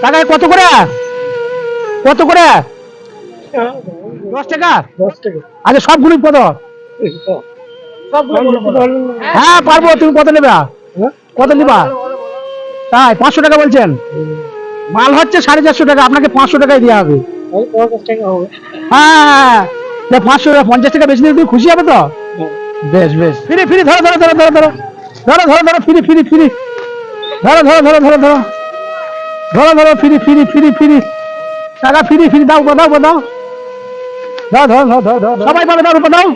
কাকা কত করে? কত করে? 10 টাকা। আচ্ছা সবগুলো কত? হ্যাঁ পারবো, তুমি কত নেবা? কত নিবা? তাই 500 টাকা বলছেন? মাল হচ্ছে 450 টাকা, আপনাকে 500 টাকায় দেওয়া হবে। হ্যাঁ 500 টাকা, 50 টাকা বেশি নিলে তুমি খুশি হবে তো? বেশ বেশ, ফিরি ফিরি, ধরো ধরো ধরো ধরো ধরো ধরো ধরো ধরো, ফিরি ফিরি ফিরি, ধরো ধরো ধরো ধরো ধরো ধরো ধরো, ফিরি ফিরি ফিরি ফিরি, টাকা ফিরি ফিরি, দাও দাও দাও দাও ধরো ধরো ধরো ধরো, সবাই পাবে, দাও রূপা দাও।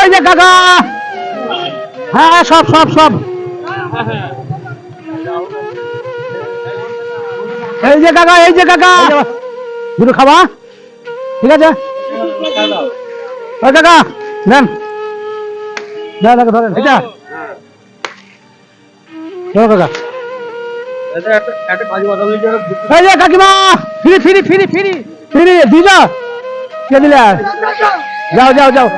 এই যে কাকা, হ্যাঁ সব সব সব, এই যে কাকা, এই যে কাকা, দুটো খাবা, ঠিক আছে? ওই কাকা নেন, ধরেন ধরেন এটা, ধরো কাকা। এই যে কাকিমা, ফিরি ফিরি ফিরি ফিরি ফিরি, দিদা কে দিলে? যাও যাও যাও,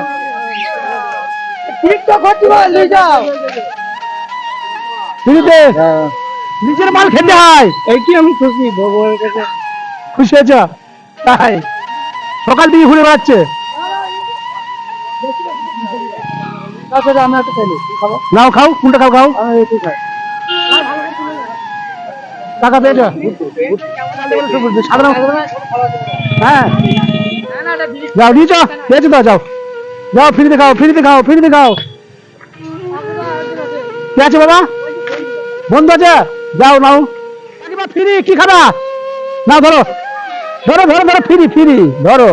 ফিরিতে নিজের মাল খেতে হয়, এই কি আমি খুশি, ভগবানের কাছে খুশি হয়েছ? তাই সকাল থেকে ঘুরে বেড়াচ্ছে। নাও খাও, কোনটা খাও খাও, টাকা পেয়েছ? সাধারণ, হ্যাঁ যাও দিয়েছ, পেয়েছো তো, যাও যাও, ফ্রিতে খাও ফ্রিতে খাও ফ্রিতে খাও। কি আছে বাবা, বন্ধু আছে, যাও নাও ফ্রি, কি খাবা? নাও ধরো ধরো ধরো ধরো, ফ্রি ফ্রি, ধরো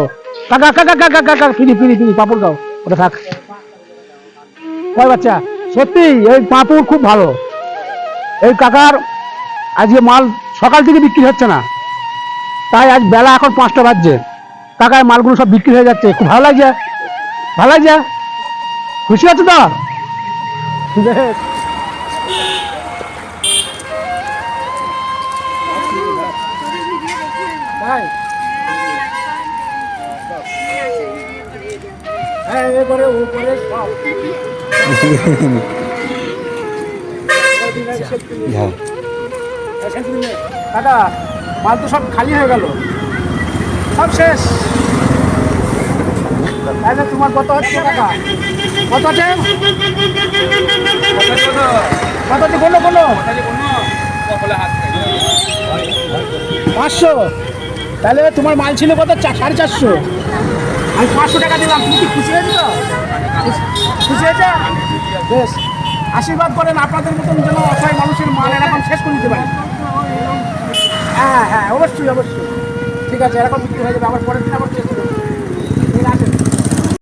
কাকা কাকা কাকা কাকা, ফ্রি ফ্রি ফ্রি, পাপড় খাও, ওটা থাক। কয় বাচ্চা? সত্যি এই পাঁপড় খুব ভালো। এই কাকার আজকে মাল সকাল থেকে বিক্রি হচ্ছে না, তাই আজ বেলা এখন 5টা বাজছে, কাকার মালগুলো সব বিক্রি হয়ে যাচ্ছে, খুব ভালো লাগছে, ভালো লাগছে, খুশি আছে তো? দাদা মাল তো সব খালি হয়ে গেল, সব শেষ। তোমার কত হচ্ছে টাকা? কত আছে? কত আছে বলো বলো। 500? তাহলে তোমার মাল ছিল কত? 450। আমি 500 টাকা দিলাম, তুমি কি খুশি হয়েছো? খুশি হয়েছে? বেশ, আশীর্বাদ করেন আপনাদের মতন যেন অসহায় মানুষের মাল এরকম শেষ করে দিতে পারে। হ্যাঁ হ্যাঁ অবশ্যই অবশ্যই, ঠিক আছে, এরকম বিক্রি হয়ে যাবে, আবার পরের দিন আবার চেষ্টা করবো।